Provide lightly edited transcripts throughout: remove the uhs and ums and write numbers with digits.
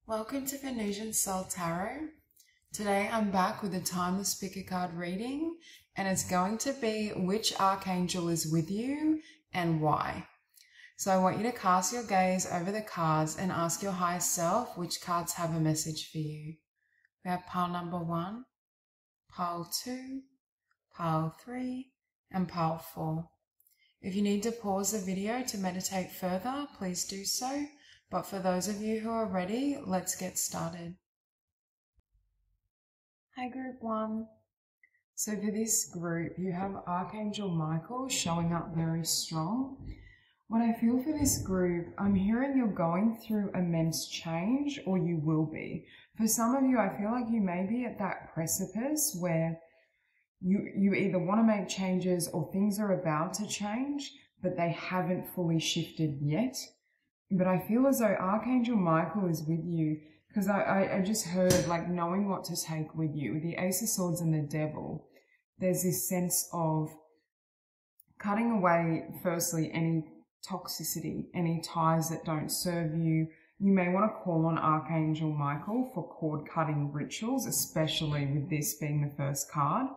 Welcome to Venusian Soul Tarot. Today I'm back with a timeless pick a card reading, and it's going to be which Archangel is with you and why. So I want you to cast your gaze over the cards and ask your higher self which cards have a message for you. We have pile number 1, pile 2, pile 3, and pile 4. If you need to pause the video to meditate further, please do so. But for those of you who are ready, let's get started. Hi group 1. So for this group, you have Archangel Michael showing up very strong. What I feel for this group, I'm hearing you're going through immense change, or you will be. For some of you, I feel like you may be at that precipice where you either want to make changes or things are about to change, but they haven't fully shifted yet. But I feel as though Archangel Michael is with you, because I just heard like knowing what to take with you. With the Ace of Swords and the Devil, there's this sense of cutting away, firstly, any toxicity, any ties that don't serve you. You may want to call on Archangel Michael for cord-cutting rituals, especially with this being the first card.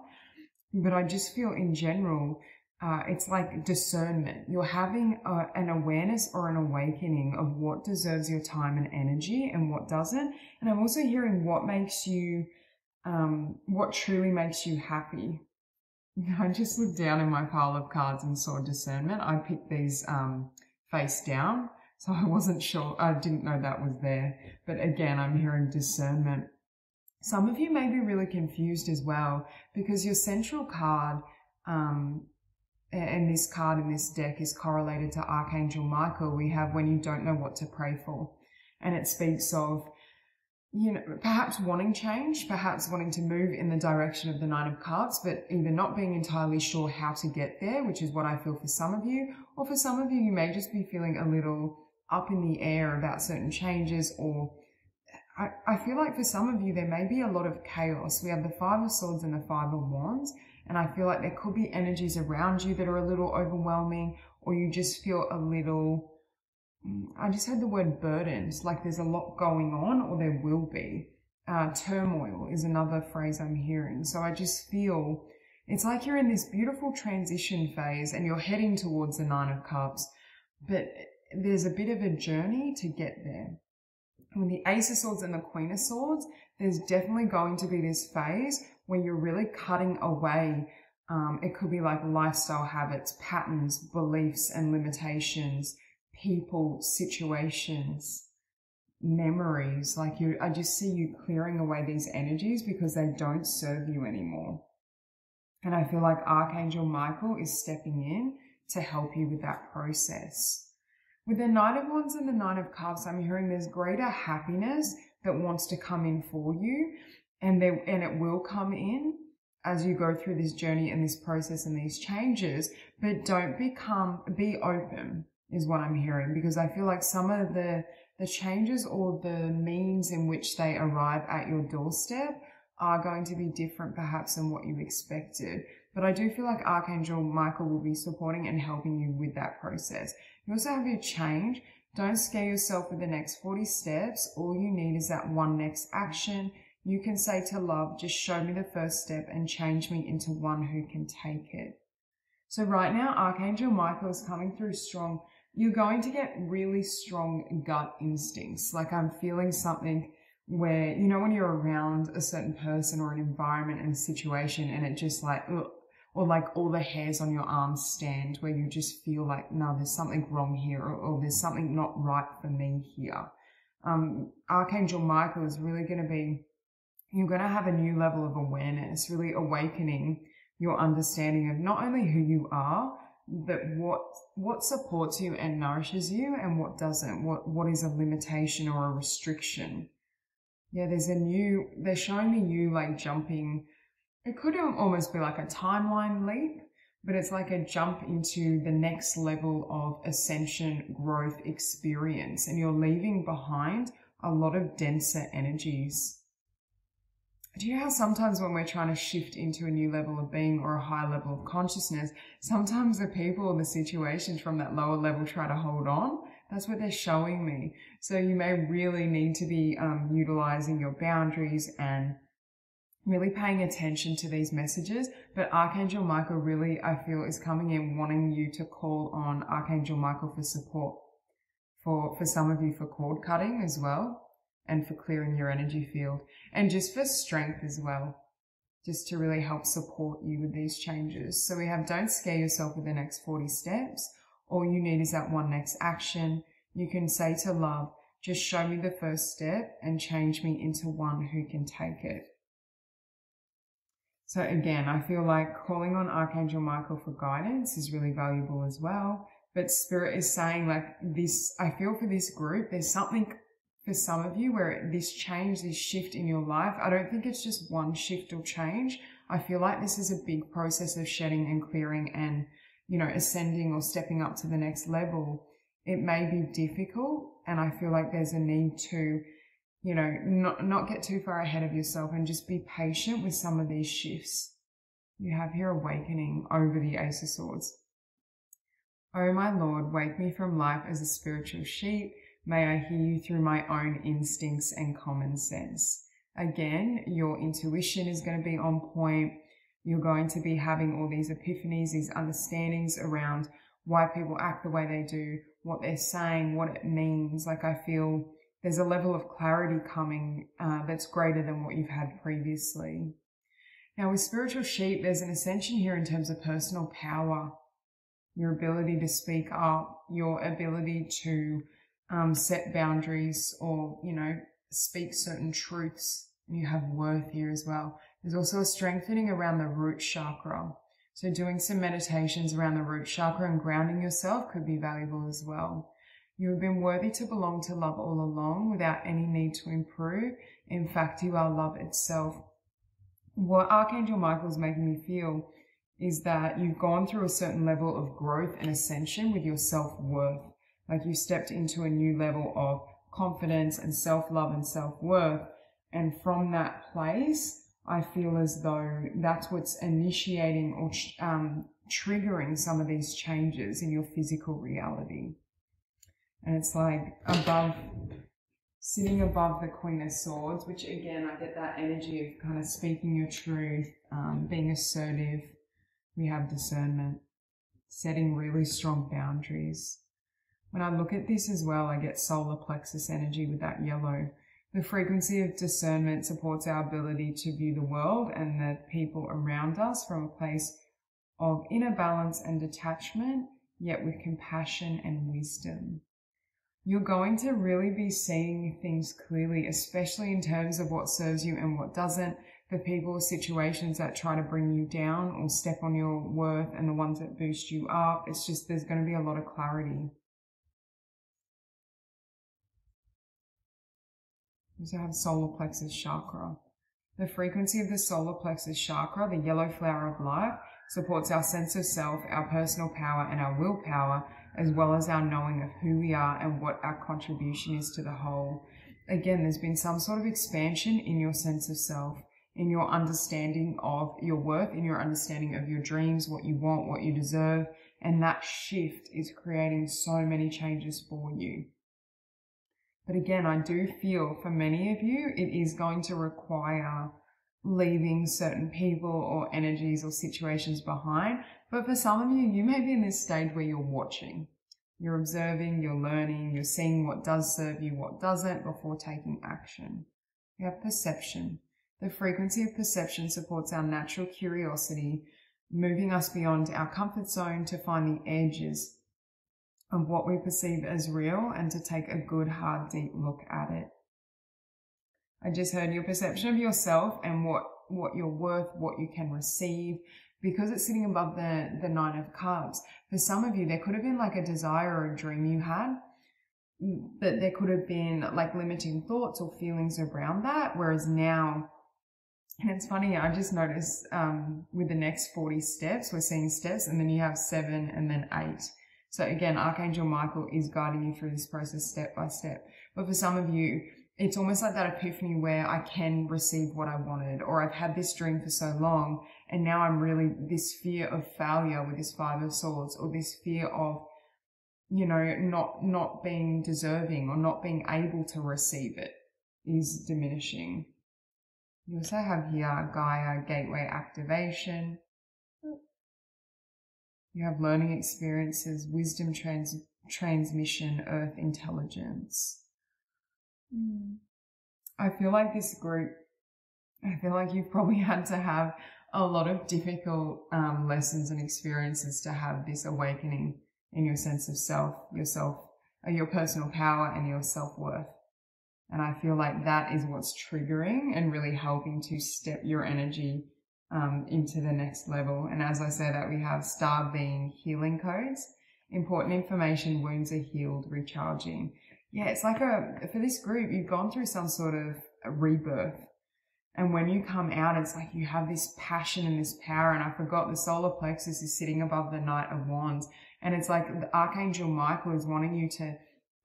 But I just feel in general, it's like discernment. You're having an awareness or an awakening of what deserves your time and energy and what doesn't. And I'm also hearing what makes you, what truly makes you happy. I just looked down in my pile of cards and saw discernment. I picked these face down, so I wasn't sure. I didn't know that was there. But again, I'm hearing discernment. Some of you may be really confused as well, because your central card, and this card in this deck is correlated to Archangel Michael. We have when you don't know what to pray for. And it speaks of, you know, perhaps wanting change, perhaps wanting to move in the direction of the Nine of Cups, but either not being entirely sure how to get there, which is what I feel for some of you, or for some of you, you may just be feeling a little up in the air about certain changes, or I feel like for some of you, there may be a lot of chaos. We have the Five of Swords and the Five of Wands. And I feel like there could be energies around you that are a little overwhelming, or you just feel a little, I just heard the word burdened, like there's a lot going on, or there will be. Turmoil is another phrase I'm hearing. So I just feel it's like you're in this beautiful transition phase and you're heading towards the Nine of Cups, but there's a bit of a journey to get there. With the Ace of Swords and the Queen of Swords, there's definitely going to be this phase where you're really cutting away. It could be like lifestyle habits, patterns, beliefs and limitations, people, situations, memories. Like I just see you clearing away these energies because they don't serve you anymore. And I feel like Archangel Michael is stepping in to help you with that process. With the Knight of Wands and the Nine of Cups, I'm hearing there's greater happiness that wants to come in for you. And it will come in as you go through this journey and this process and these changes. But don't be open is what I'm hearing. Because I feel like some of the changes or the means in which they arrive at your doorstep are going to be different perhaps than what you expected. But I do feel like Archangel Michael will be supporting and helping you with that process. You also have your change. Don't scare yourself with the next 40 steps. All you need is that one next action. You can say to love, just show me the first step and change me into one who can take it. So right now, Archangel Michael is coming through strong. You're going to get really strong gut instincts. Like I'm feeling something where, you know, when you're around a certain person or an environment and a situation and it just like, ugh, or like all the hairs on your arms stand, where you just feel like, no, there's something wrong here, or there's something not right for me here. Archangel Michael is really going to be, you're going to have a new level of awareness, really awakening your understanding of not only who you are, but what supports you and nourishes you and what doesn't, what is a limitation or a restriction. Yeah, they're showing me you like jumping. It could almost be like a timeline leap, but it's like a jump into the next level of ascension, growth, experience, and you're leaving behind a lot of denser energies. Do you know how sometimes when we're trying to shift into a new level of being or a higher level of consciousness, sometimes the people or the situations from that lower level try to hold on, That's what they're showing me. So you may really need to be utilizing your boundaries and really paying attention to these messages. But Archangel Michael really, I feel, is coming in wanting you to call on Archangel Michael for support. For some of you, for cord cutting as well, and for clearing your energy field, and just for strength as well, just to really help support you with these changes. So we have, don't scare yourself with the next 40 steps. All you need is that one next action. You can say to love, just show me the first step and change me into one who can take it. So again, I feel like calling on Archangel Michael for guidance is really valuable as well. But Spirit is saying, like, this, I feel for this group, there's something for some of you where this change, this shift in your life, I don't think it's just one shift or change. I feel like this is a big process of shedding and clearing and, you know, ascending or stepping up to the next level. It may be difficult, and I feel like there's a need to, you know, not get too far ahead of yourself and just be patient with some of these shifts. You have here awakening over the Ace of Swords. Oh my Lord, wake me from life as a spiritual sheep. May I hear you through my own instincts and common sense. Again, your intuition is going to be on point. You're going to be having all these epiphanies, these understandings around why people act the way they do, what they're saying, what it means. Like, I feel there's a level of clarity coming that's greater than what you've had previously. Now, with spiritual sheep, there's an ascension here in terms of personal power. Your ability to speak up, your ability to set boundaries or, you know, speak certain truths. You have worth here as well. There's also a strengthening around the root chakra. So doing some meditations around the root chakra and grounding yourself could be valuable as well. You have been worthy to belong to love all along without any need to improve. In fact, you are love itself. What Archangel Michael is making me feel is that you've gone through a certain level of growth and ascension with your self-worth. Like, you stepped into a new level of confidence and self-love and self-worth. And from that place, I feel as though that's what's initiating or triggering some of these changes in your physical reality. And it's like sitting above the Queen of Swords, which again, I get that energy of kind of speaking your truth, being assertive. We have discernment, setting really strong boundaries. When I look at this as well, I get solar plexus energy with that yellow. The frequency of discernment supports our ability to view the world and the people around us from a place of inner balance and detachment, yet with compassion and wisdom. You're going to really be seeing things clearly, especially in terms of what serves you and what doesn't. The people or situations that try to bring you down or step on your worth and the ones that boost you up. It's just, there's going to be a lot of clarity. We also have solar plexus chakra. The frequency of the solar plexus chakra, the yellow flower of life, supports our sense of self, our personal power and our willpower, as well as our knowing of who we are and what our contribution is to the whole. Again, there's been some sort of expansion in your sense of self, in your understanding of your worth, in your understanding of your dreams, what you want, what you deserve. And that shift is creating so many changes for you. But again, I do feel for many of you, it is going to require leaving certain people or energies or situations behind. But for some of you, you may be in this stage where you're watching. You're observing, you're learning, you're seeing what does serve you, what doesn't, before taking action. You have perception. The frequency of perception supports our natural curiosity, moving us beyond our comfort zone to find the edges of what we perceive as real and to take a good, hard, deep look at it. I just heard your perception of yourself and what you're worth, what you can receive, because it's sitting above the Nine of Cups. For some of you, there could have been like a desire or a dream you had, but there could have been like limiting thoughts or feelings around that, whereas now, and it's funny, I just noticed with the next 40 steps, we're seeing steps, and then you have 7 and then 8. So again, Archangel Michael is guiding you through this process step by step. But for some of you, it's almost like that epiphany where I can receive what I wanted, or I've had this dream for so long, and now I'm really, this fear of failure with this 5 of Swords, or this fear of you know, not being deserving or not being able to receive it is diminishing. You also have here Gaia gateway activation. You have learning experiences, wisdom transmission, earth intelligence. I feel like this group, I feel like you've probably had to have a lot of difficult lessons and experiences to have this awakening in your sense of self, your personal power and your self-worth. And I feel like that is what's triggering and really helping to step your energy into the next level. And as I say that, we have star being healing codes. Important information, wounds are healed, recharging. Yeah, it's like for this group, you've gone through some sort of a rebirth. And when you come out, it's like you have this passion and this power. And I forgot the solar plexus is sitting above the Knight of Wands. And it's like the Archangel Michael is wanting you to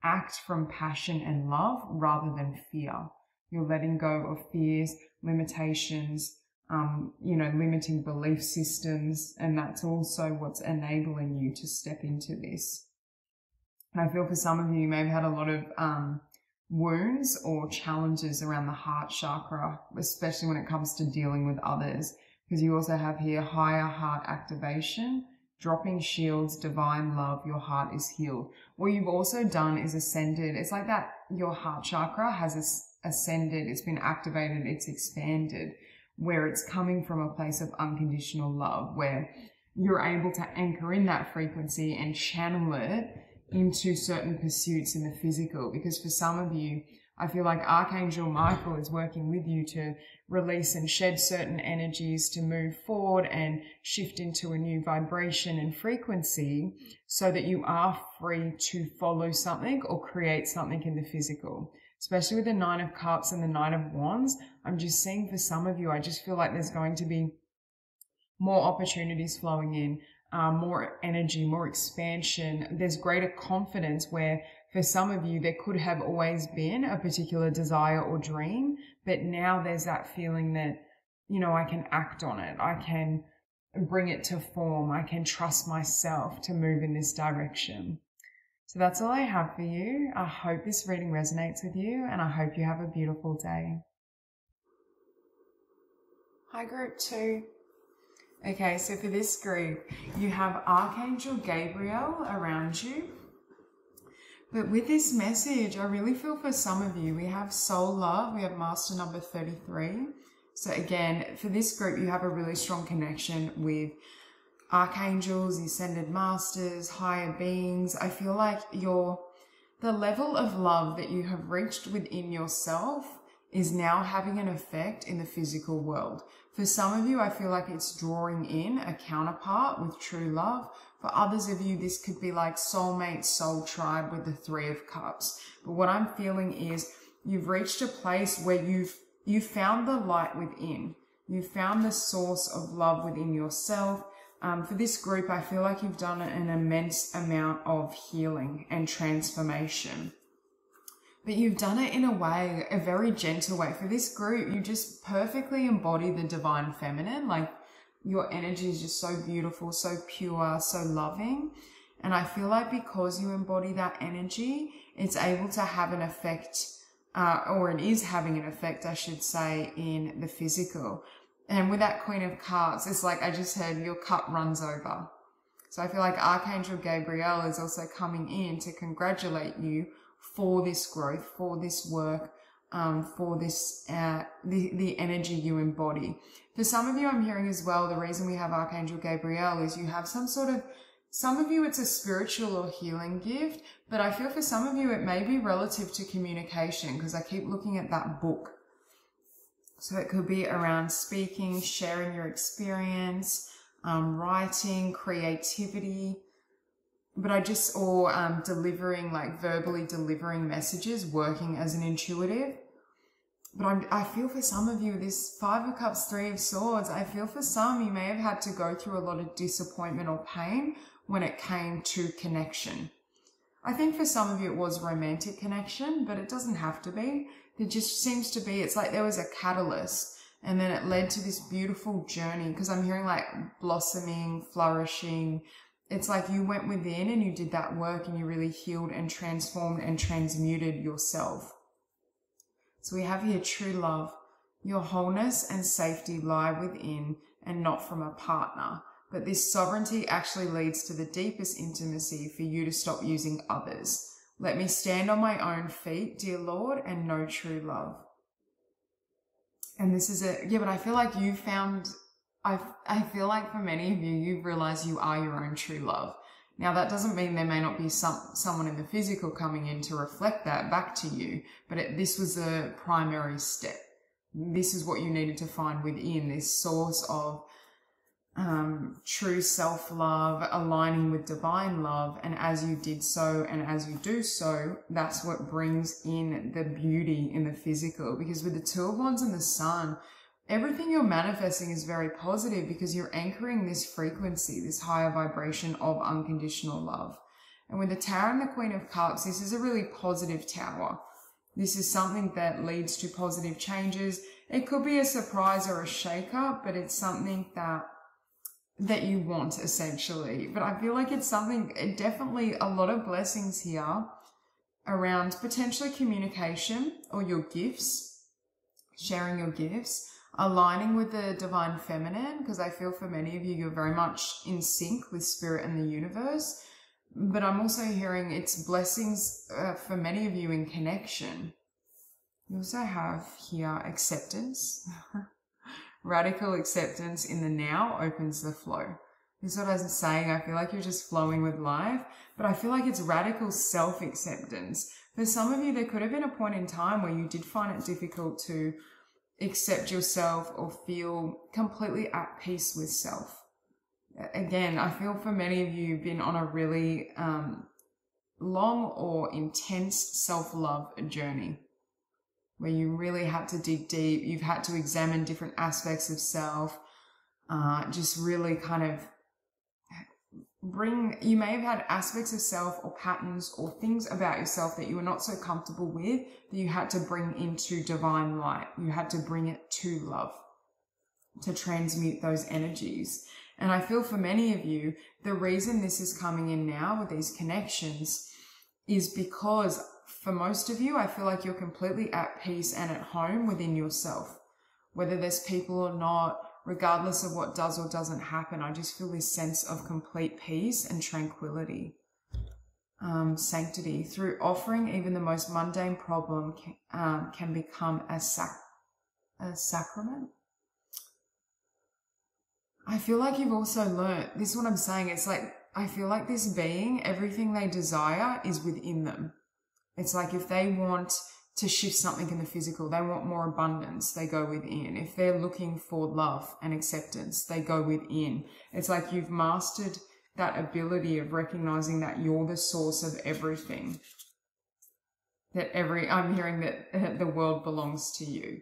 act from passion and love rather than fear. You're letting go of fears, limitations, limiting belief systems. And that's also what's enabling you to step into this. And I feel for some of you, you may have had a lot of wounds or challenges around the heart chakra, especially when it comes to dealing with others, because you also have here higher heart activation, dropping shields, divine love, your heart is healed. What you've also done is ascended. It's like that your heart chakra has ascended, it's been activated, it's expanded, where it's coming from a place of unconditional love, where you're able to anchor in that frequency and channel it into certain pursuits in the physical. Because for some of you, I feel like Archangel Michael is working with you to release and shed certain energies to move forward and shift into a new vibration and frequency so that you are free to follow something or create something in the physical. Especially with the Nine of Cups and the Knight of Wands, I'm just seeing for some of you, I just feel like there's going to be more opportunities flowing in, more energy, more expansion. There's greater confidence where for some of you, there could have always been a particular desire or dream, but now there's that feeling that, you know, I can act on it. I can bring it to form. I can trust myself to move in this direction. So that's all I have for you. I hope this reading resonates with you, and I hope you have a beautiful day. Hi, group 2. Okay, so for this group, you have Archangel Gabriel around you. But with this message, I really feel for some of you, we have soul love, we have master number 33. So again, for this group, you have a really strong connection with archangels, ascended masters, higher beings. I feel like the level of love that you have reached within yourself is now having an effect in the physical world. For some of you, I feel like it's drawing in a counterpart with true love. For others of you, this could be like soulmate, soul tribe with the Three of Cups. But what I'm feeling is you've reached a place where you've found the light within. You've found the source of love within yourself. For this group, I feel like you've done an immense amount of healing and transformation. But you've done it in a way, a very gentle way. For this group, you just perfectly embody the divine feminine. Like your energy is just so beautiful, so pure, so loving. And I feel like because you embody that energy, it's able to have an effect, or it is having an effect, I should say, in the physical. And with that Queen of Cups, it's like I just heard your cup runs over. So I feel like Archangel Gabriel is also coming in to congratulate you for this growth, for this work, for this, the energy you embody. For some of you, I'm hearing as well, the reason we have Archangel Gabriel is you have some of you it's a spiritual or healing gift, but I feel for some of you it may be relative to communication, because I keep looking at that book. So it could be around speaking, sharing your experience, writing, creativity, but delivering, like verbally delivering messages, working as an intuitive. But I feel for some of you, this Five of Cups, Three of Swords, I feel for some you may have had to go through a lot of disappointment or pain when it came to connection. I think for some of you it was romantic connection, but it doesn't have to be. There just seems to be, it's like there was a catalyst and then it led to this beautiful journey, because I'm hearing like blossoming, flourishing, it's like you went within and you did that work and you really healed and transformed and transmuted yourself. So we have here true love. Your wholeness and safety lie within and not from a partner. But this sovereignty actually leads to the deepest intimacy for you to stop using others. Let me stand on my own feet, dear Lord, and know true love. And this is but I feel like you found, I feel like for many of you, you've realized you are your own true love. Now, that doesn't mean there may not be someone in the physical coming in to reflect that back to you, but this was a primary step. This is what you needed to find within, this source of true self-love, aligning with divine love. And as you did so, and as you do so, that's what brings in the beauty in the physical. Because with the Two of Wands and the Sun, everything you're manifesting is very positive because you're anchoring this frequency, this higher vibration of unconditional love. And with the Tower and the Queen of Cups, this is a really positive tower. This is something that leads to positive changes. It could be a surprise or a shake-up, but it's something that you want, essentially. But I feel like it's something, definitely a lot of blessings here around potentially communication or your gifts, sharing your gifts, aligning with the divine feminine, because I feel for many of you, you're very much in sync with spirit and the universe. But I'm also hearing it's blessings for many of you in connection. You also have here acceptance. Radical acceptance in the now opens the flow. This is what I was saying. I feel like you're just flowing with life, but I feel like it's radical self-acceptance. For some of you, there could have been a point in time where you did find it difficult to accept yourself or feel completely at peace with self. Again, I feel for many of you, you've been on a really long or intense self-love journey where you really had to dig deep. You've had to examine different aspects of self, just really kind of you may have had aspects of self or patterns or things about yourself that you were not so comfortable with that you had to bring into divine light. You had to bring it to love to transmute those energies. And I feel for many of you, the reason this is coming in now with these connections is because for most of you, I feel like you're completely at peace and at home within yourself. Whether there's people or not, regardless of what does or doesn't happen, I just feel this sense of complete peace and tranquility. Sanctity. Through offering, even the most mundane problem can become a sacrament. I feel like you've also learnt, this is what I'm saying, it's like, I feel like this being, everything they desire is within them. It's like if they want to shift something in the physical, they want more abundance, they go within. If they're looking for love and acceptance, they go within. It's like you've mastered that ability of recognizing that you're the source of everything. I'm hearing that the world belongs to you.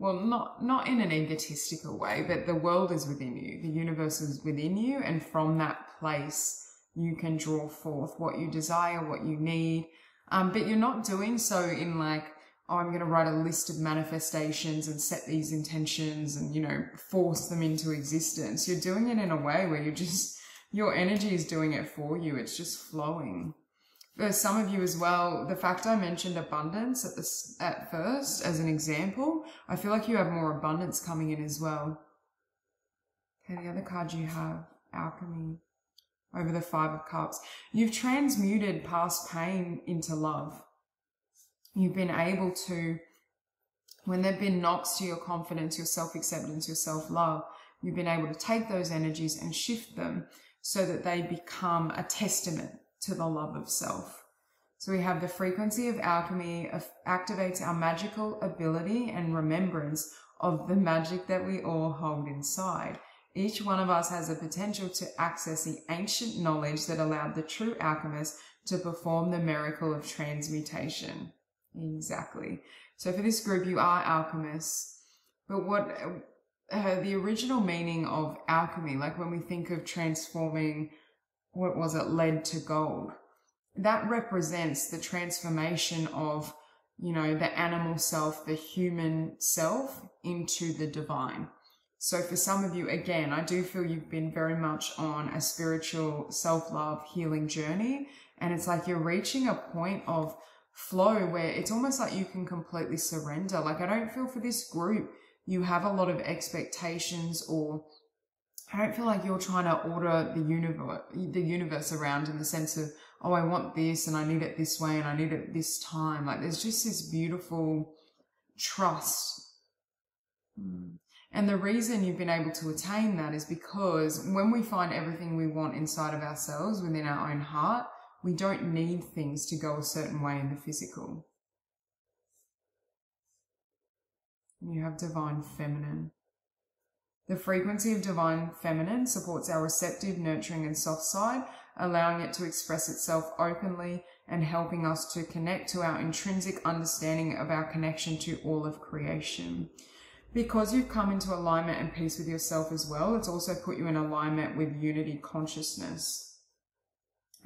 Well, not in an egotistical way, but the world is within you. The universe is within you. And from that place, you can draw forth what you desire, what you need. But you're not doing so in like, oh, I'm going to write a list of manifestations and set these intentions and, force them into existence. You're doing it in a way where your energy is doing it for you. It's just flowing. For some of you as well, the fact I mentioned abundance at first as an example, I feel like you have more abundance coming in as well. Okay, the other card you have, alchemy, over the Five of Cups. You've transmuted past pain into love. You've been able to, when there have been knocks to your confidence, your self-acceptance, your self-love, you've been able to take those energies and shift them so that they become a testament to the love of self. So we have the frequency of alchemy activates our magical ability and remembrance of the magic that we all hold inside. Each one of us has a potential to access the ancient knowledge that allowed the true alchemist to perform the miracle of transmutation. Exactly. So for this group, you are alchemists. But what the original meaning of alchemy, like when we think of transforming, what was it, lead to gold, that represents the transformation of, the animal self, the human self into the divine. So for some of you, again, I do feel you've been very much on a spiritual self-love healing journey. And it's like you're reaching a point of flow where it's almost like you can completely surrender. Like, I don't feel for this group you have a lot of expectations, or I don't feel like you're trying to order the universe around in the sense of, oh, I want this and I need it this way and I need it this time. Like, there's just this beautiful trust. And the reason you've been able to attain that is because when we find everything we want inside of ourselves, within our own heart, we don't need things to go a certain way in the physical. You have divine feminine. The frequency of divine feminine supports our receptive, nurturing and soft side, allowing it to express itself openly and helping us to connect to our intrinsic understanding of our connection to all of creation. Because you've come into alignment and peace with yourself as well, it's also put you in alignment with unity consciousness.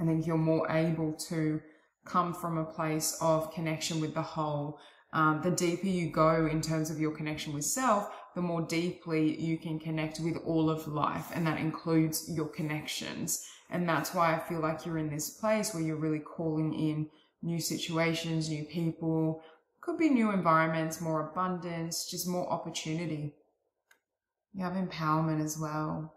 I think you're more able to come from a place of connection with the whole. The deeper you go in terms of your connection with self, the more deeply you can connect with all of life, and that includes your connections. And that's why I feel like you're in this place where you're really calling in new situations, new people, could be new environments, more abundance, just more opportunity. You have empowerment as well.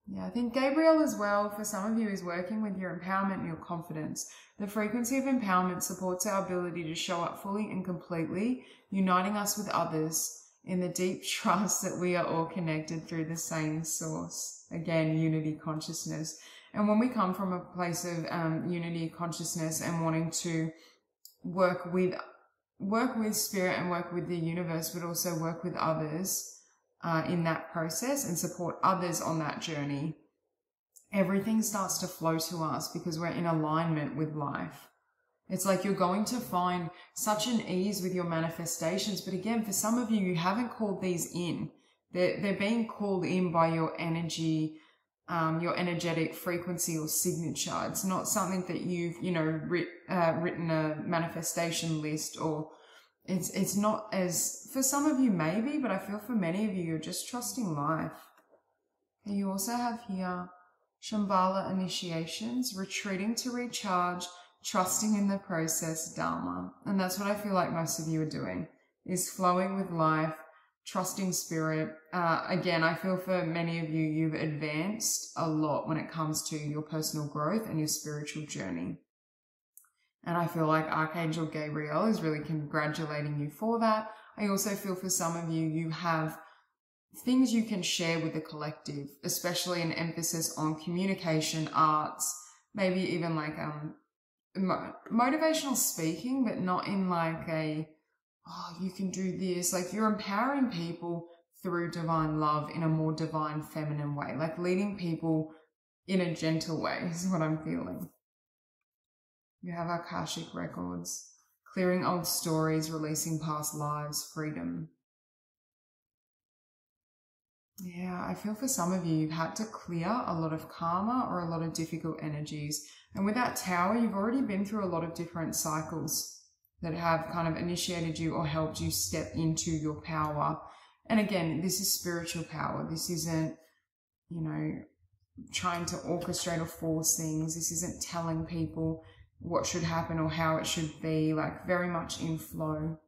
Yeah, I think Gabriel as well, for some of you, is working with your empowerment and your confidence. The frequency of empowerment supports our ability to show up fully and completely, uniting us with others in the deep trust that we are all connected through the same source. Again, unity consciousness. And when we come from a place of unity consciousness and wanting to work with spirit and work with the universe, but also work with others in that process and support others on that journey, everything starts to flow to us because we're in alignment with life. It's like you're going to find such an ease with your manifestations. But again, for some of you, you haven't called these in. They're being called in by your energy, your energetic frequency or signature. It's not something that you've, written a manifestation list, or it's not as, for some of you maybe, but I feel for many of you, you're just trusting life. And you also have here Shambhala initiations, retreating to recharge, trusting in the process, Dharma. And that's what I feel like most of you are doing, is flowing with life, trusting spirit. Again, I feel for many of you, you've advanced a lot when it comes to your personal growth and your spiritual journey. And I feel like Archangel Gabriel is really congratulating you for that. I also feel for some of you, you have things you can share with the collective, especially an emphasis on communication, arts, maybe even like motivational speaking, but not in like a, oh, you can do this. Like, you're empowering people through divine love in a more divine feminine way, like leading people in a gentle way is what I'm feeling. You have Akashic records, clearing old stories, releasing past lives, freedom. Yeah, I feel for some of you, you've had to clear a lot of karma or a lot of difficult energies. And with that Tower, you've already been through a lot of different cycles that have kind of initiated you or helped you step into your power. And again, this is spiritual power. This isn't, trying to orchestrate or force things. This isn't telling people what should happen or how it should be, like very much in flow.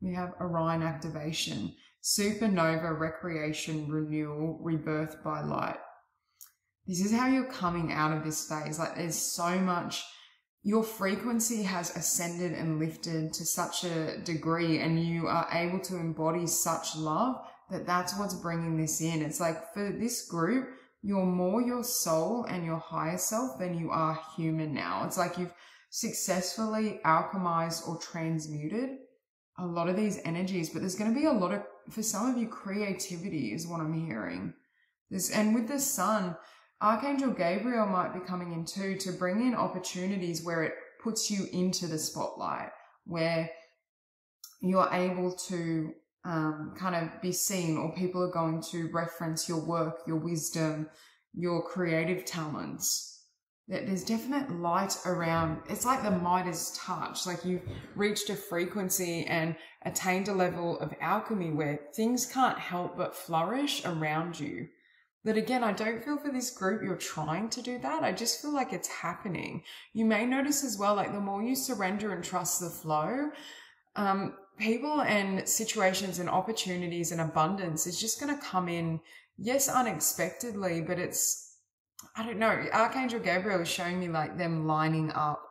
We have Orion activation, supernova, recreation, renewal, rebirth by light. This is how you're coming out of this phase. Like, there's so much, your frequency has ascended and lifted to such a degree, and you are able to embody such love that that's what's bringing this in. It's like, for this group, you're more your soul and your higher self than you are human now. It's like you've successfully alchemized or transmuted a lot of these energies, but there's going to be a lot of, for some of you, creativity is what I'm hearing. And with the sun, Archangel Gabriel might be coming in too, to bring in opportunities where it puts you into the spotlight, where you're able to kind of be seen, or people are going to reference your work, your wisdom, your creative talents. There's definite light around. It's like the Midas touch, like you've reached a frequency and attained a level of alchemy where things can't help but flourish around you. But again, I don't feel for this group you're trying to do that. I just feel like it's happening. You may notice as well, like the more you surrender and trust the flow, people and situations and opportunities and abundance is just going to come in, yes, unexpectedly, but it's, I don't know, Archangel Gabriel is showing me like them lining up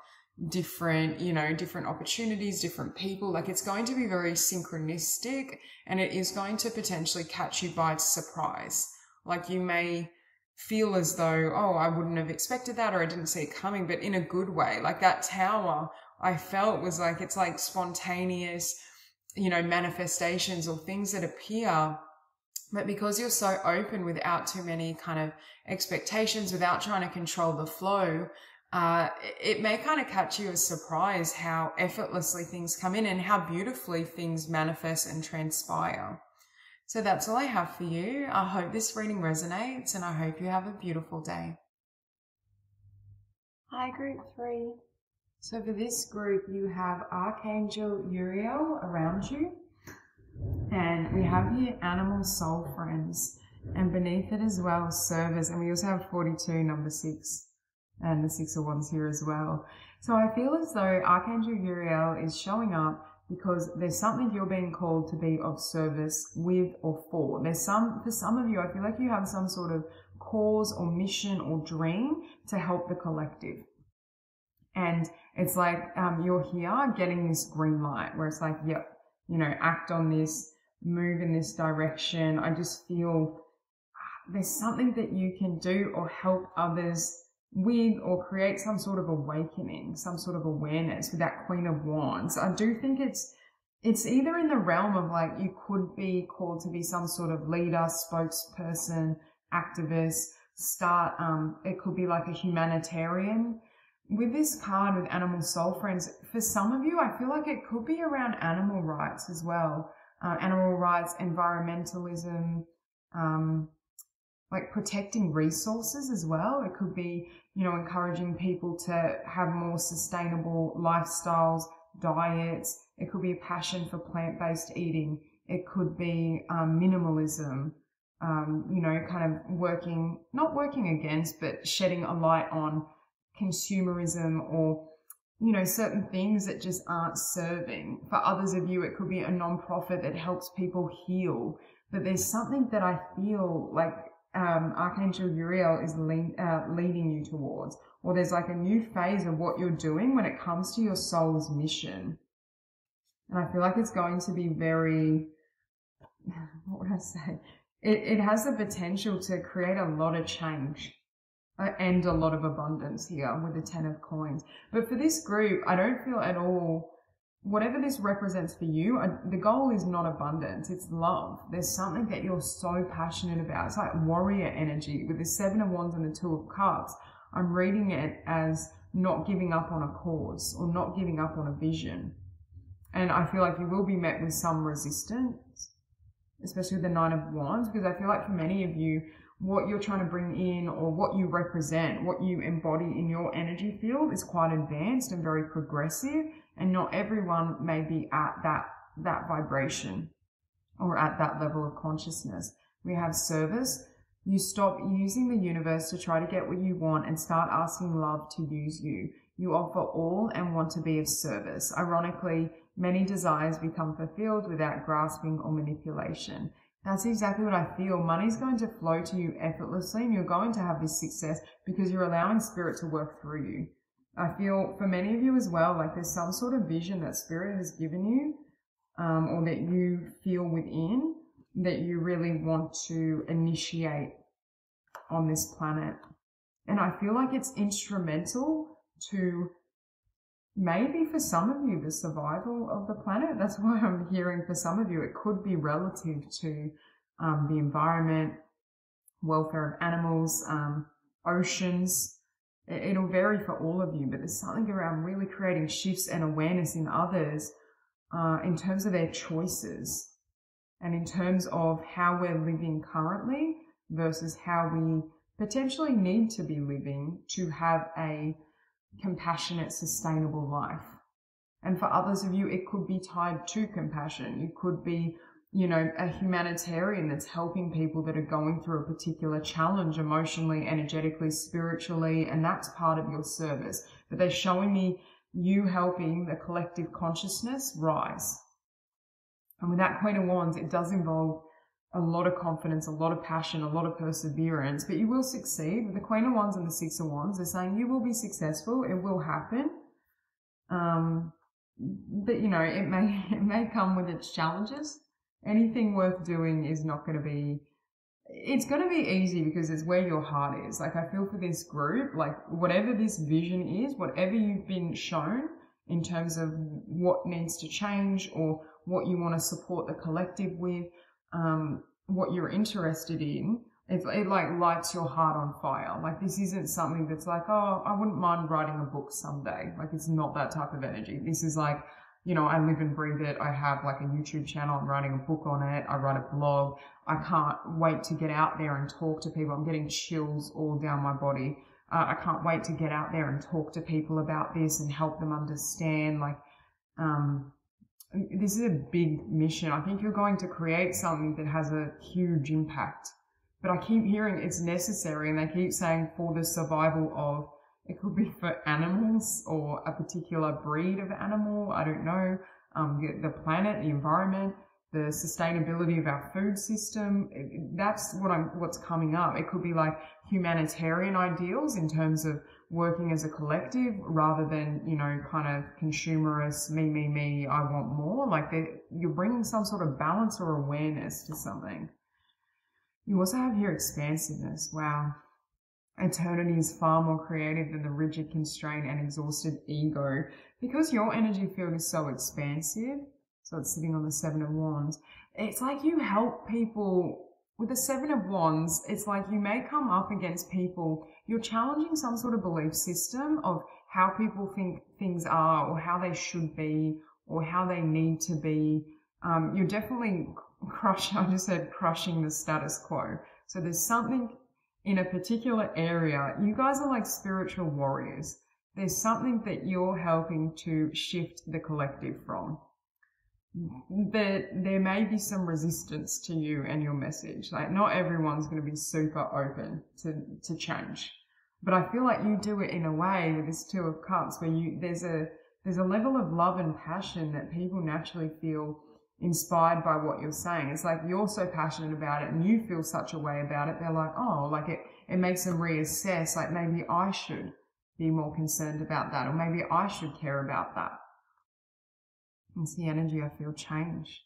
different, you know, different opportunities, different people. Like it's going to be very synchronistic and it is going to potentially catch you by surprise. Like you may feel as though, oh, I wouldn't have expected that or I didn't see it coming, but in a good way. Like that tower I felt was like, it's like spontaneous, you know, manifestations or things that appear. But because you're so open without too many kind of expectations, without trying to control the flow, it may kind of catch you as surprise how effortlessly things come in and how beautifully things manifest and transpire. So that's all I have for you. I hope this reading resonates and I hope you have a beautiful day. Hi, group 3. So for this group, you have Archangel Uriel around you. And we have here animal soul friends. And beneath it as well, servers. And we also have 42, number 6. And the 6 of Wands here as well. So I feel as though Archangel Uriel is showing up because there's something you're being called to be of service with or for. For some of you, I feel like you have some sort of cause or mission or dream to help the collective. And it's like you're here getting this green light where it's like, yep, you know, act on this, move in this direction. I just feel there's something that you can do or help others with or create some sort of awakening, some sort of awareness with that Queen of Wands. I do think it's either in the realm of like you could be called to be some sort of leader, spokesperson, activist, it could be like a humanitarian. With this card with animal soul friends, for some of you, I feel like it could be around animal rights as well. Animal rights, environmentalism, like protecting resources as well. It could be, you know, encouraging people to have more sustainable lifestyles, diets. It could be a passion for plant-based eating. It could be minimalism, you know, kind of not working against, but shedding a light on consumerism or, you know, certain things that just aren't serving. For others of you, it could be a non-profit that helps people heal. But there's something that I feel like Archangel Uriel is leading you towards, or there's like a new phase of what you're doing when it comes to your soul's mission. And I feel like it's going to be very, what would I say? It has the potential to create a lot of change and a lot of abundance here with the 10 of coins. But for this group, I don't feel at all, whatever this represents for you, the goal is not abundance, it's love. There's something that you're so passionate about. It's like warrior energy with the 7 of Wands and the 2 of Cups. I'm reading it as not giving up on a cause or not giving up on a vision. And I feel like you will be met with some resistance, especially with the 9 of Wands, because I feel like for many of you, what you're trying to bring in or what you represent, what you embody in your energy field is quite advanced and very progressive, and not everyone may be at that vibration or at that level of consciousness. We have service. You stop using the universe to try to get what you want and start asking love to use you. You offer all and want to be of service. Ironically, many desires become fulfilled without grasping or manipulation. That's exactly what I feel. Money's going to flow to you effortlessly and you're going to have this success because you're allowing spirit to work through you. I feel for many of you as well, like there's some sort of vision that spirit has given you or that you feel within that you really want to initiate on this planet. And I feel like it's instrumental to maybe for some of you, the survival of the planet. That's why I'm hearing for some of you, it could be relative to the environment, welfare of animals, oceans. It'll vary for all of you, but there's something around really creating shifts and awareness in others in terms of their choices and in terms of how we're living currently versus how we potentially need to be living to have a compassionate, sustainable life. And for others of you, it could be tied to compassion. You could be, you know, a humanitarian that's helping people that are going through a particular challenge emotionally, energetically, spiritually, and that's part of your service. But they're showing me you helping the collective consciousness rise. And with that Queen of Wands, it does involve a lot of confidence, a lot of passion, a lot of perseverance, but you will succeed. With the Queen of Wands and the Six of Wands, they're saying you will be successful. It will happen. But you know, it may come with its challenges. Anything worth doing is not going to be, it's going to be easy because it's where your heart is. Like, I feel for this group, like whatever this vision is, whatever you've been shown in terms of what needs to change or what you want to support the collective with, what you're interested in, it like lights your heart on fire. Like, this isn't something that's like, oh, I wouldn't mind writing a book someday. Like, it's not that type of energy. This is like, you know, I live and breathe it. I have like a YouTube channel. I'm writing a book on it. I write a blog. I can't wait to get out there and talk to people. I'm getting chills all down my body. I can't wait to get out there and talk to people about this and help them understand. Like, this is a big mission. I think you're going to create something that has a huge impact. But I keep hearing it's necessary, and they keep saying for the survival of, it could be for animals or a particular breed of animal, I don't know, the planet, the environment, the sustainability of our food system. That's what's coming up. It could be like humanitarian ideals in terms of working as a collective rather than, you know, kind of consumerist, me, I want more. Like, you're bringing some sort of balance or awareness to something. You also have here expansiveness. Wow. Eternity is far more creative than the rigid, constrained, and exhausted ego. Because your energy field is so expansive, so it's sitting on the Seven of Wands, it's like you help people. With the Seven of Wands, it's like you may come up against people, you're challenging some sort of belief system of how people think things are or how they should be or how they need to be. You're definitely crushing the status quo. So there's something in a particular area. You guys are like spiritual warriors. There's something that you're helping to shift the collective from. There may be some resistance to you and your message. Like, not everyone's going to be super open to change. But I feel like you do it in a way with this Two of Cups where there's a level of love and passion that people naturally feel inspired by what you're saying. It's like you're so passionate about it and you feel such a way about it. They're like, oh, like it makes them reassess, like maybe I should be more concerned about that, or maybe I should care about that. It's the energy I feel change.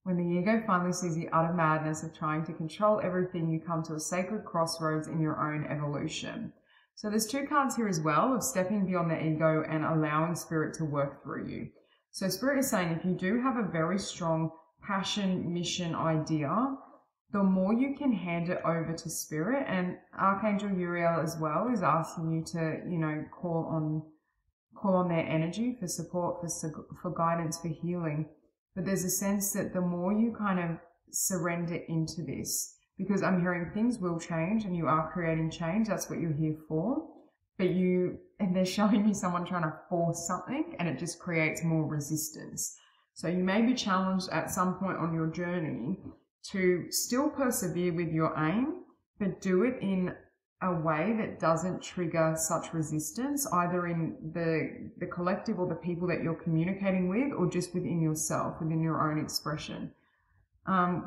When the ego finally sees the utter madness of trying to control everything, you come to a sacred crossroads in your own evolution. So there's two cards here as well of stepping beyond the ego and allowing spirit to work through you. So spirit is saying if you do have a very strong passion, mission, idea, the more you can hand it over to spirit. And Archangel Uriel as well is asking you to, you know, call on their energy for support, for guidance, for healing. But there's a sense that the more you kind of surrender into this, because I'm hearing things will change and you are creating change. That's what you're here for. But and they're showing me someone trying to force something and it just creates more resistance. So you may be challenged at some point on your journey to still persevere with your aim, but do it in a way that doesn't trigger such resistance, either in the collective or the people that you're communicating with, or just within yourself, within your own expression.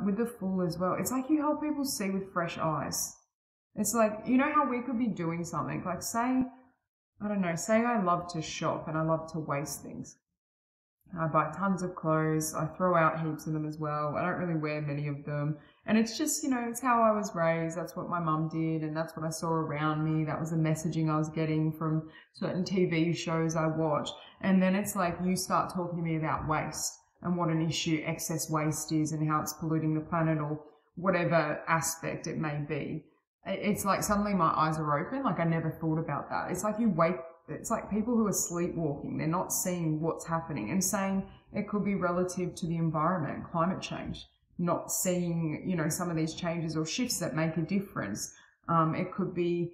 With the Fool as well, it's like you help people see with fresh eyes. It's like, you know how we could be doing something, like say I love to shop and I love to waste things. I buy tons of clothes. I throw out heaps of them as well. I don't really wear many of them. And it's just, you know, it's how I was raised. That's what my mum did. And that's what I saw around me. That was the messaging I was getting from certain TV shows I watched. And then it's like you start talking to me about waste and what an issue excess waste is and how it's polluting the planet or whatever aspect it may be. It's like suddenly my eyes are open. Like I never thought about that. It's like it's like people who are sleepwalking. They're not seeing what's happening and saying it could be relative to the environment, climate change, not seeing, you know, some of these changes or shifts that make a difference. It could be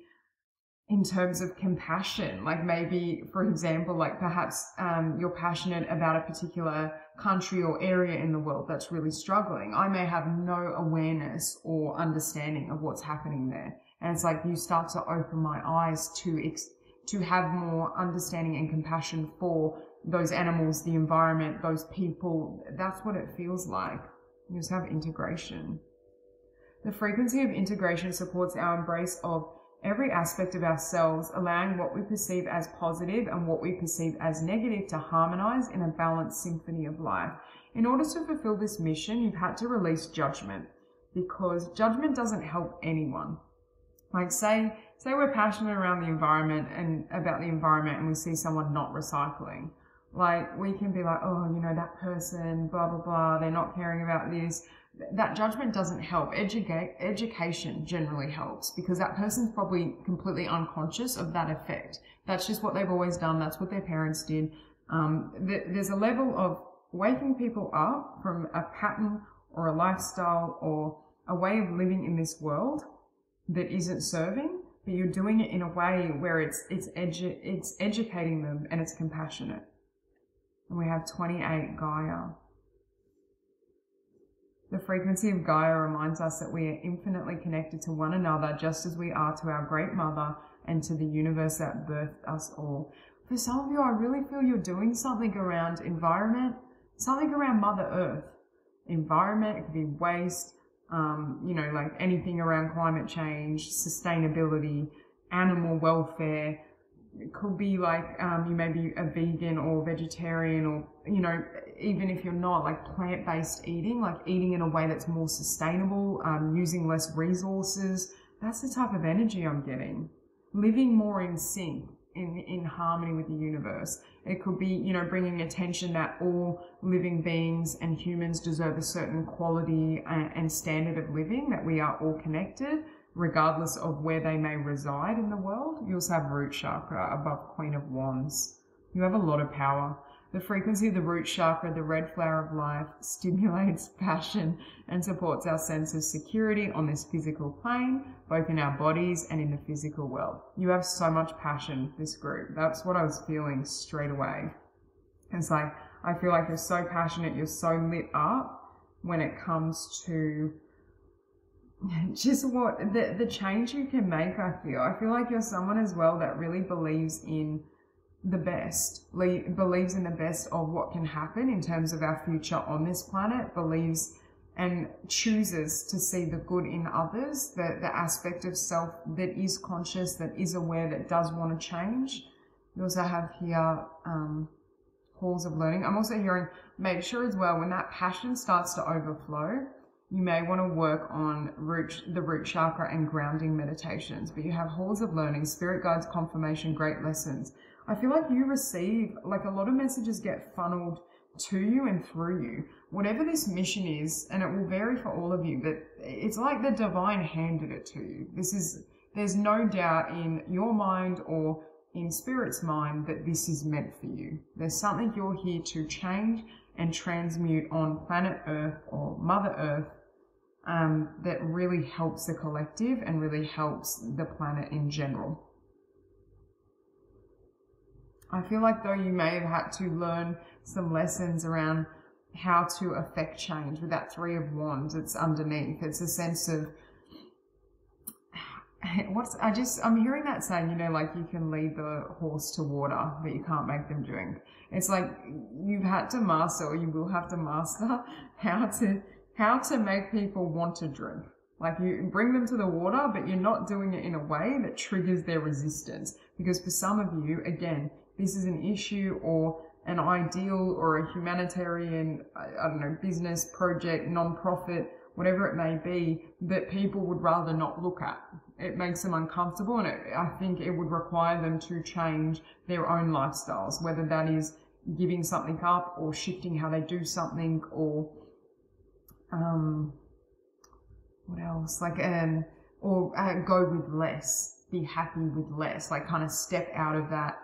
in terms of compassion, like maybe, for example, like perhaps you're passionate about a particular country or area in the world that's really struggling. I may have no awareness or understanding of what's happening there. And it's like you start to open my eyes to have more understanding and compassion for those animals, the environment, those people. That's what it feels like. You just have integration. The frequency of integration supports our embrace of every aspect of ourselves, allowing what we perceive as positive and what we perceive as negative to harmonize in a balanced symphony of life. In order to fulfill this mission, you've had to release judgment, because judgment doesn't help anyone. Like say we're passionate around the environment and about the environment, and we see someone not recycling. Like we can be like, oh, you know, that person, blah, blah, blah, they're not caring about this. That judgment doesn't help. Education generally helps, because that person's probably completely unconscious of that effect. That's just what they've always done. That's what their parents did. There's a level of waking people up from a pattern or a lifestyle or a way of living in this world that isn't serving, but you're doing it in a way where it's educating them and it's compassionate. And we have 28, Gaia. The frequency of Gaia reminds us that we are infinitely connected to one another, just as we are to our great mother and to the universe that birthed us all. For some of you, I really feel you're doing something around environment, something around Mother Earth. Environment, it could be waste, you know, like anything around climate change, sustainability, animal welfare. It could be like you may be a vegan or vegetarian, or, you know, even if you're not, like plant-based eating, like eating in a way that's more sustainable, using less resources. That's the type of energy I'm getting. Living more in sync, in harmony with the universe. It could be, you know, bringing attention that all living beings and humans deserve a certain quality and standard of living, that we are all connected, regardless of where they may reside in the world. You also have root chakra above Queen of Wands. You have a lot of power. The frequency of the root chakra, the red flower of life, stimulates passion and supports our sense of security on this physical plane, both in our bodies and in the physical world. You have so much passion, this group. That's what I was feeling straight away. It's like, I feel like you're so passionate, you're so lit up when it comes to just what the change you can make. I feel like you're someone as well that really believes in the best, believes in the best of what can happen in terms of our future on this planet, believes and chooses to see the good in others, the aspect of self that is conscious, that is aware, that does want to change. You also have here halls of learning. I'm also hearing, make sure as well, when that passion starts to overflow, you may want to work on the root chakra and grounding meditations. But you have halls of learning, spirit guides, confirmation, great lessons. I feel like you receive, like a lot of messages get funneled to you and through you. Whatever this mission is, and it will vary for all of you, but it's like the divine handed it to you. There's no doubt in your mind or in spirit's mind that this is meant for you. There's something you're here to change and transmute on planet Earth or Mother Earth that really helps the collective and really helps the planet in general. I feel like though you may have had to learn some lessons around how to affect change with that 3 of Wands. It's underneath. It's a sense of I'm hearing that saying, you know, like you can lead the horse to water, but you can't make them drink. It's like you've had to master, or you will have to master how to make people want to drink. Like you bring them to the water, but you're not doing it in a way that triggers their resistance. Because for some of you, again, this is an issue or an ideal or a humanitarian, I don't know, business, project, non-profit, whatever it may be, that people would rather not look at. It makes them uncomfortable, and I think it would require them to change their own lifestyles, whether that is giving something up or shifting how they do something, or what else? Like, go with less, be happy with less, like kind of step out of that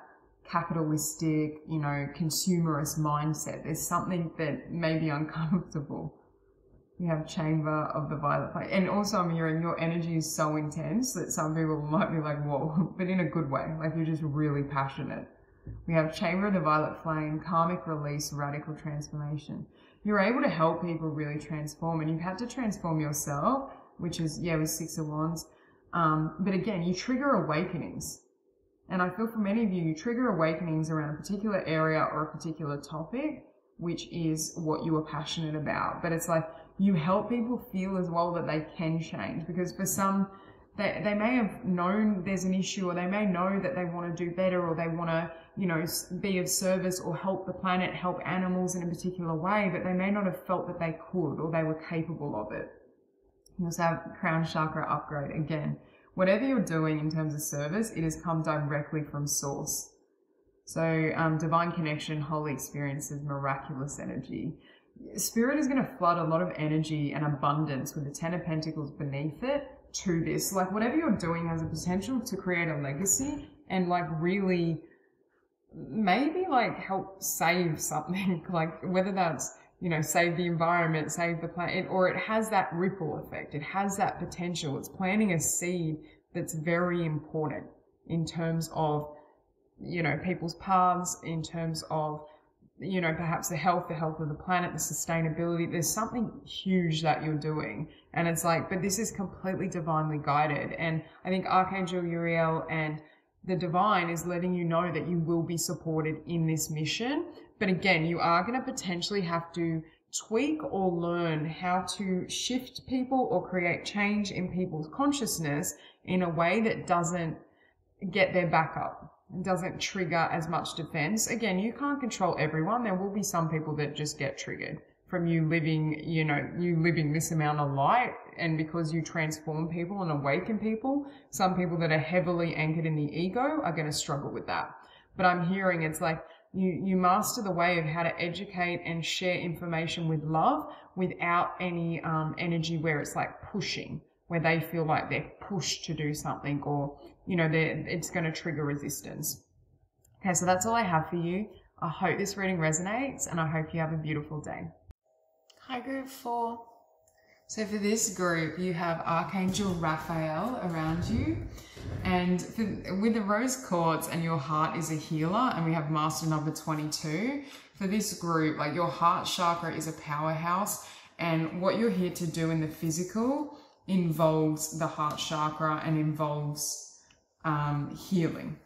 capitalistic, you know, consumerist mindset. There's something that may be uncomfortable. We have Chamber of the Violet Flame. And also I'm hearing your energy is so intense that some people might be like, whoa, but in a good way. Like you're just really passionate. We have Chamber of the Violet Flame, karmic release, radical transformation. You're able to help people really transform, and you've had to transform yourself, which is, yeah, with Six of Wands. But again, you trigger awakenings. And I feel for many of you, you trigger awakenings around a particular area or a particular topic, which is what you are passionate about. But it's like you help people feel as well that they can change, because for some, they may have known there's an issue, or they may know that they want to do better, or they want to, you know, be of service or help the planet, help animals in a particular way, but they may not have felt that they could or they were capable of it. You also have crown chakra upgrade. Again, whatever you're doing in terms of service, it has come directly from source. So divine connection, holy experiences, miraculous energy. Spirit is going to flood a lot of energy and abundance with the Ten of Pentacles beneath it to this. Like whatever you're doing has a potential to create a legacy and like really maybe like help save something, like whether that's, you know, save the environment, save the planet, or it has that ripple effect. It has that potential. It's planting a seed that's very important in terms of, you know, people's paths, in terms of, you know, perhaps the health of the planet, the sustainability. There's something huge that you're doing. And it's like, but this is completely divinely guided. And I think Archangel Uriel and the divine is letting you know that you will be supported in this mission. But again, you are going to potentially have to tweak or learn how to shift people or create change in people's consciousness in a way that doesn't get their back up. Doesn't trigger as much defense. Again, you can't control everyone. There will be some people that just get triggered from you living, you know, you living this amount of light, and because you transform people and awaken people, some people that are heavily anchored in the ego are going to struggle with that. But I'm hearing it's like you master the way of how to educate and share information with love without any energy where it's like pushing, where they feel like they're pushed to do something, or you know, it's going to trigger resistance. Okay, so that's all I have for you. I hope this reading resonates, and I hope you have a beautiful day. Hi, group 4. So for this group, you have Archangel Raphael around you, and with the rose quartz, and your heart is a healer, and we have master number 22. For this group, like your heart chakra is a powerhouse, and what you're here to do in the physical involves the heart chakra and involves healing.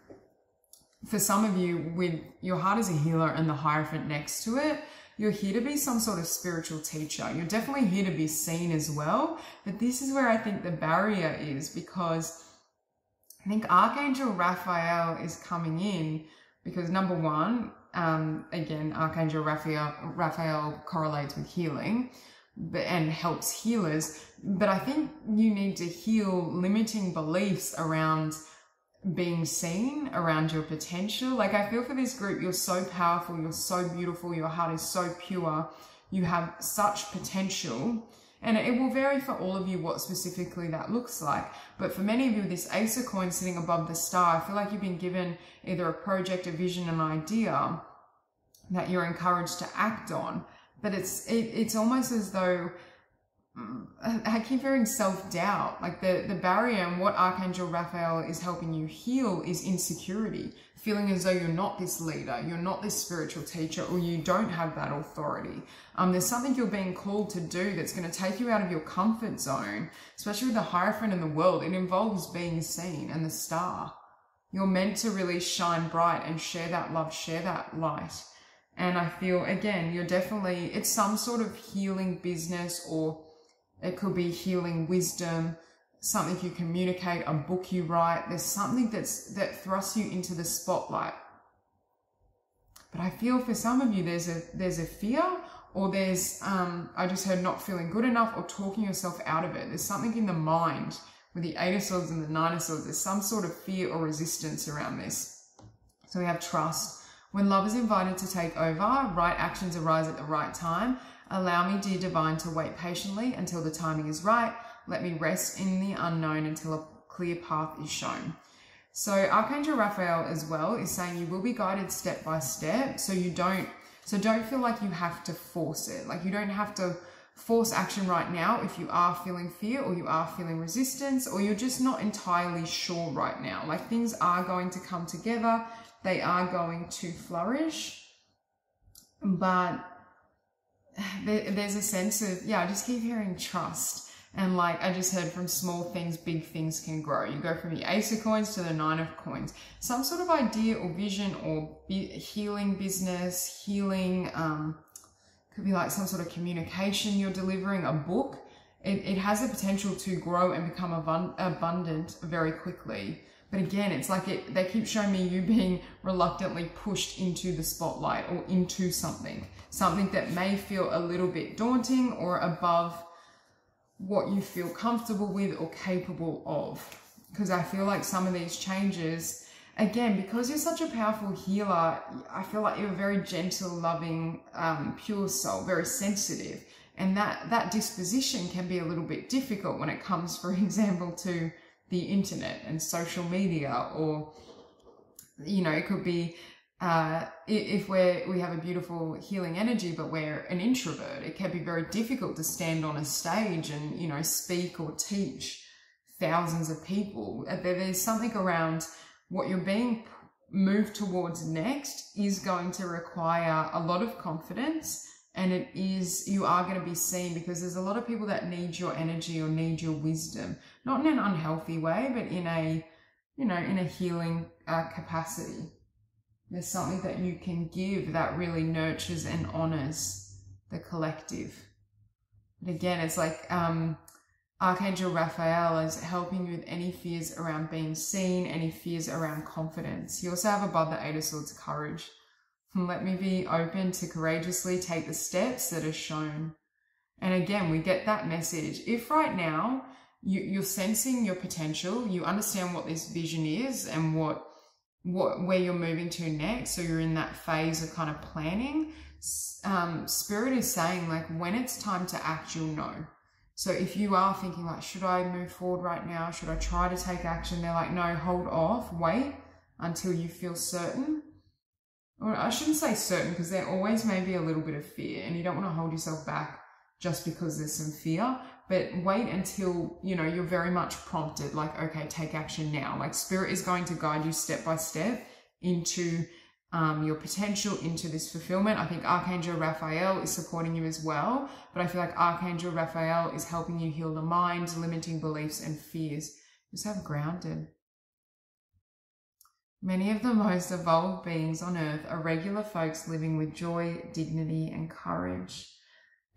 For some of you, with your heart is a healer and the Hierophant next to it, you're here to be some sort of spiritual teacher. You're definitely here to be seen as well. But this is where I think the barrier is, because I think Archangel Raphael is coming in because number one, again, Archangel Raphael correlates with healing and helps healers. But I think you need to heal limiting beliefs around being seen, around your potential. Like I feel for this group, you're so powerful, you're so beautiful, your heart is so pure, you have such potential, and it will vary for all of you what specifically that looks like. But for many of you, this Ace of Coins sitting above the star, I feel like you've been given either a project, a vision, an idea that you're encouraged to act on. But it's almost as though I keep hearing self-doubt. Like the barrier, and what Archangel Raphael is helping you heal is insecurity. Feeling as though you're not this leader, you're not this spiritual teacher, or you don't have that authority. There's something you're being called to do that's going to take you out of your comfort zone, especially with the Hierophant in the world. It involves being seen, and the star. You're meant to really shine bright and share that love, share that light. And I feel, again, you're definitely, it's some sort of healing business, or it could be healing wisdom, something you communicate, a book you write. There's something that thrusts you into the spotlight. But I feel for some of you, there's a fear, or there's, I just heard not feeling good enough, or talking yourself out of it. There's something in the mind with the Eight of Swords and the Nine of Swords. There's some sort of fear or resistance around this. So we have trust. When love is invited to take over, right actions arise at the right time. Allow me, dear divine, to wait patiently until the timing is right. Let me rest in the unknown until a clear path is shown. So Archangel Raphael as well is saying you will be guided step by step. So don't feel like you have to force it. Like you don't have to force action right now if you are feeling fear or you are feeling resistance or you're just not entirely sure right now. Like things are going to come together. They are going to flourish. But there's a sense of, yeah, I just keep hearing trust. And like I just heard, from small things, big things can grow. You go from the Ace of Coins to the Nine of Coins. Some sort of idea or vision or healing business, healing, could be like some sort of communication you're delivering, a book. It has the potential to grow and become abundant very quickly. But again, it's like they keep showing me you being reluctantly pushed into the spotlight or into something that may feel a little bit daunting or above what you feel comfortable with or capable of. Because I feel like some of these changes, again, because you're such a powerful healer, I feel like you're a very gentle, loving, pure soul, very sensitive. And that disposition can be a little bit difficult when it comes, for example, to the internet and social media, or, you know, it could be, if we have a beautiful healing energy, but we're an introvert, it can be very difficult to stand on a stage and, you know, speak or teach thousands of people. There's something around what you're being moved towards next is going to require a lot of confidence, and you are going to be seen, because there's a lot of people that need your energy or need your wisdom, not in an unhealthy way, but in a, you know, in a healing capacity. There's something that you can give that really nurtures and honors the collective. But again, it's like Archangel Raphael is helping you with any fears around being seen, any fears around confidence. You also have above the Eight of Swords, courage. Let me be open to courageously take the steps that are shown. And again, we get that message. If right now you're sensing your potential, you understand what this vision is and where you're moving to next, so you're in that phase of kind of planning, Spirit is saying, like, when it's time to act, you'll know. So if you are thinking like, should I move forward right now? Should I try to take action? They're like, no, hold off, wait until you feel certain. Or I shouldn't say certain, because there always may be a little bit of fear, and you don't want to hold yourself back just because there's some fear, but wait until, you know, you're very much prompted, like, okay, take action now. Like Spirit is going to guide you step by step into your potential, into this fulfillment. I think Archangel Raphael is supporting you as well, but I feel like Archangel Raphael is helping you heal the mind, limiting beliefs and fears. Just have grounded. Many of the most evolved beings on earth are regular folks living with joy, dignity, and courage.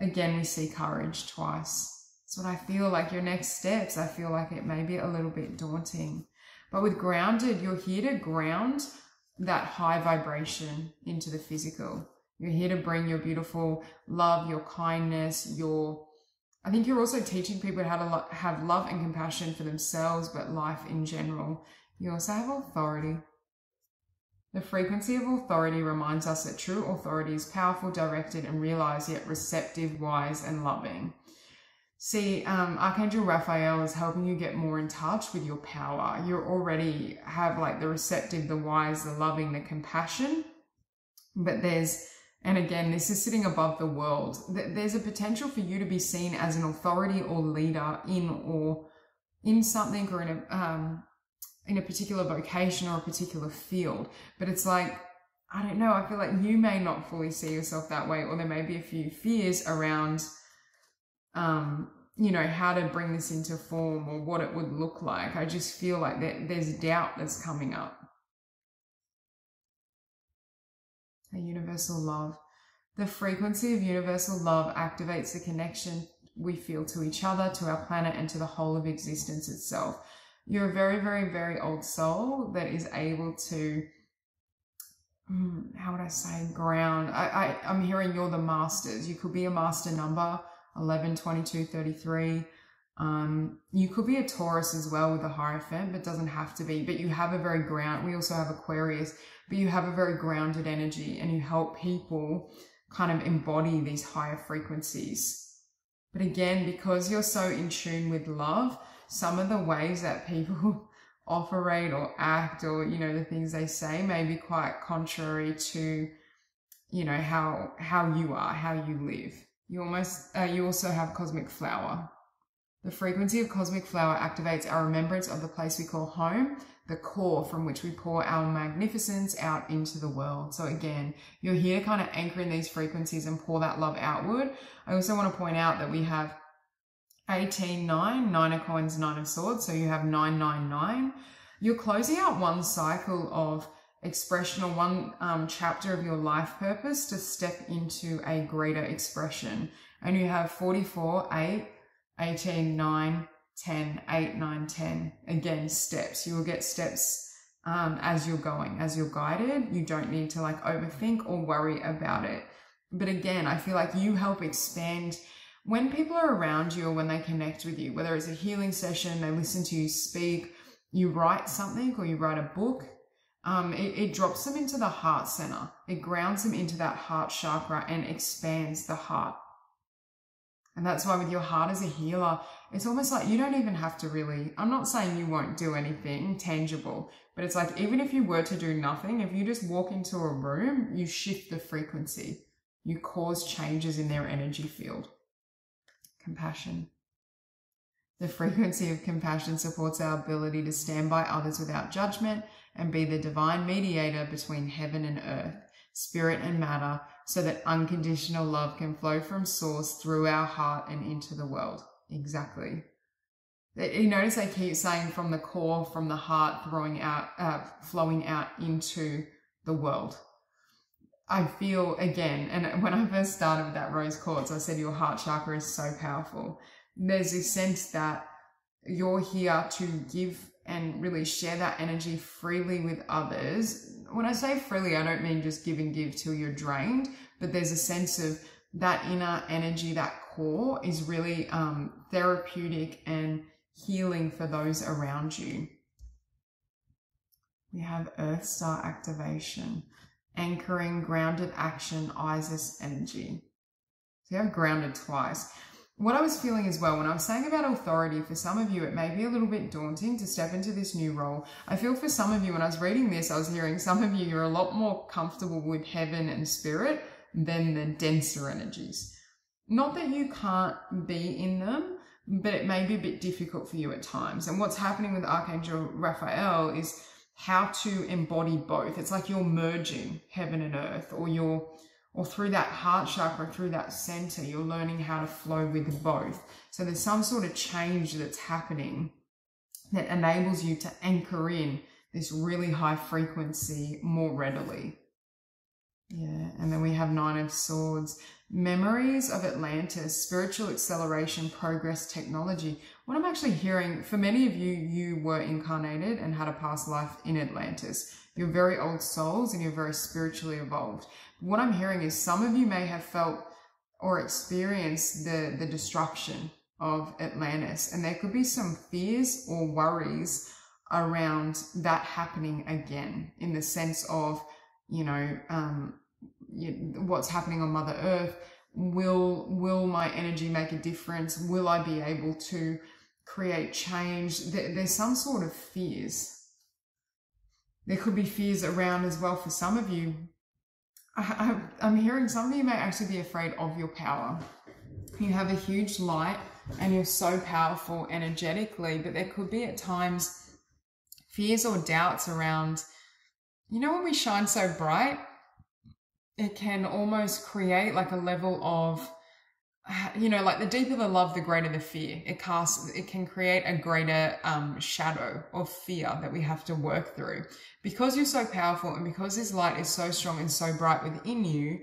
Again, we see courage twice. That's what I feel like your next steps. I feel like it may be a little bit daunting. But with grounded, you're here to ground that high vibration into the physical. You're here to bring your beautiful love, your kindness, I think you're also teaching people how to have love and compassion for themselves, but life in general. You also have authority. The frequency of authority reminds us that true authority is powerful, directed, and realized, yet receptive, wise, and loving. See, Archangel Raphael is helping you get more in touch with your power. You already have like the receptive, the wise, the loving, the compassion. But and again, this is sitting above the world. There's a potential for you to be seen as an authority or leader in something, or in a particular vocation or a particular field. But it's like, I don't know, I feel like you may not fully see yourself that way, or there may be a few fears around, you know, how to bring this into form or what it would look like. I just feel like there's doubt that's coming up. A universal love. The frequency of universal love activates the connection we feel to each other, to our planet, and to the whole of existence itself. You're a very, very, very old soul that is able to, how would I say, ground. I'm hearing you're the masters. You could be a master number, 11, 22, 33. You could be a Taurus as well with a Hierophant, but doesn't have to be. But you have a very we also have Aquarius, but you have a very grounded energy, and you help people kind of embody these higher frequencies. But again, because you're so in tune with love, some of the ways that people operate or act, or, you know, the things they say may be quite contrary to, you know, how you are, how you live. You also have cosmic flower. The frequency of cosmic flower activates our remembrance of the place we call home, the core from which we pour our magnificence out into the world. So again, you're here to kind of anchor in these frequencies and pour that love outward. I also want to point out that we have 18, 9, 9 of coins, 9 of swords. So you have 999. You're closing out one cycle of expression, or one chapter of your life purpose to step into a greater expression. And you have 44, 8, 18, 9, 10, 8, 9, 10. Again, steps. You will get steps as you're going, as you're guided. You don't need to like overthink or worry about it. But again, I feel like you help expand when people are around you or when they connect with you, whether it's a healing session, they listen to you speak, you write something or you write a book, it drops them into the heart center. It grounds them into that heart chakra and expands the heart. And that's why with your heart as a healer, it's almost like you don't even have to really, I'm not saying you won't do anything tangible, but it's like even if you were to do nothing, if you just walk into a room, you shift the frequency. You cause changes in their energy field. Compassion. The frequency of compassion supports our ability to stand by others without judgment and be the divine mediator between heaven and earth, spirit and matter, so that unconditional love can flow from source through our heart and into the world. Exactly. You notice they keep saying from the core, from the heart, flowing out into the world. I feel, again, and when I first started with that rose quartz, I said your heart chakra is so powerful. There's a sense that you're here to give and really share that energy freely with others. When I say freely, I don't mean just give and give till you're drained, but there's a sense of that inner energy, that core is really therapeutic and healing for those around you. We have Earth Star activation, anchoring, grounded action, Isis energy. So you have grounded twice. What I was feeling as well, when I was saying about authority, for some of you, it may be a little bit daunting to step into this new role. I feel for some of you, when I was reading this, I was hearing some of you, you're a lot more comfortable with heaven and spirit than the denser energies. Not that you can't be in them, but it may be a bit difficult for you at times. And what's happening with Archangel Raphael is how to embody both. It's like you're merging heaven and earth, or through that heart chakra, through that center, you're learning how to flow with both. So there's some sort of change that's happening that enables you to anchor in this really high frequency more readily. Yeah, and then we have 9 of Swords. Memories of Atlantis, spiritual acceleration, progress, technology. What I'm actually hearing, for many of you, you were incarnated and had a past life in Atlantis. You're very old souls and you're very spiritually evolved. What I'm hearing is some of you may have felt or experienced the destruction of Atlantis, and there could be some fears or worries around that happening again, in the sense of, what's happening on Mother Earth. Will my energy make a difference? Will I be able to create change? There's some sort of fears. There could be fears around as well for some of you. I'm hearing some of you may actually be afraid of your power. You have a huge light and you're so powerful energetically, but there could be at times fears or doubts around, when we shine so bright, it can almost create like a level of, like the deeper the love, the greater the fear. It can create a greater shadow of fear that we have to work through. Because you're so powerful and because this light is so strong and so bright within you,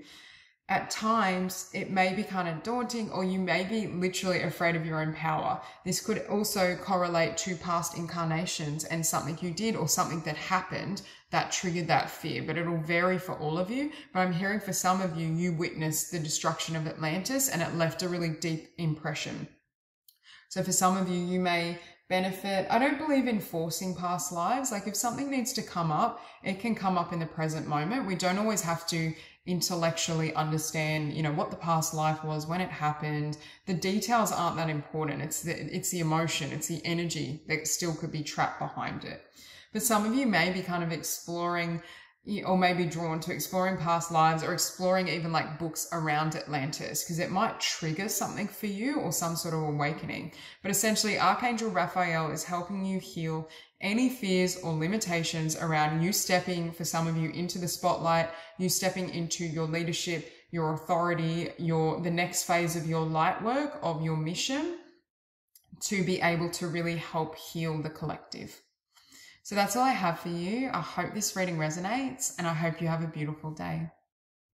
at times it may be kind of daunting, or you may be literally afraid of your own power. This could also correlate to past incarnations and something you did or something that happened that triggered that fear, but it'll vary for all of you. But I'm hearing for some of you, you witnessed the destruction of Atlantis and it left a really deep impression. So for some of you, you may benefit. I don't believe in forcing past lives. Like if something needs to come up, it can come up in the present moment. We don't always have to intellectually understand, what the past life was, when it happened. The details aren't that important. It's the emotion, it's the energy that still could be trapped behind it. But some of you may be kind of exploring, or maybe drawn to exploring past lives or exploring even like books around Atlantis, because it might trigger something for you or some sort of awakening. But essentially, Archangel Raphael is helping you heal any fears or limitations around you stepping, for some of you, into the spotlight, you stepping into your leadership, your authority, the next phase of your light work, of your mission, to be able to really help heal the collective. So that's all I have for you. I hope this reading resonates, and I hope you have a beautiful day.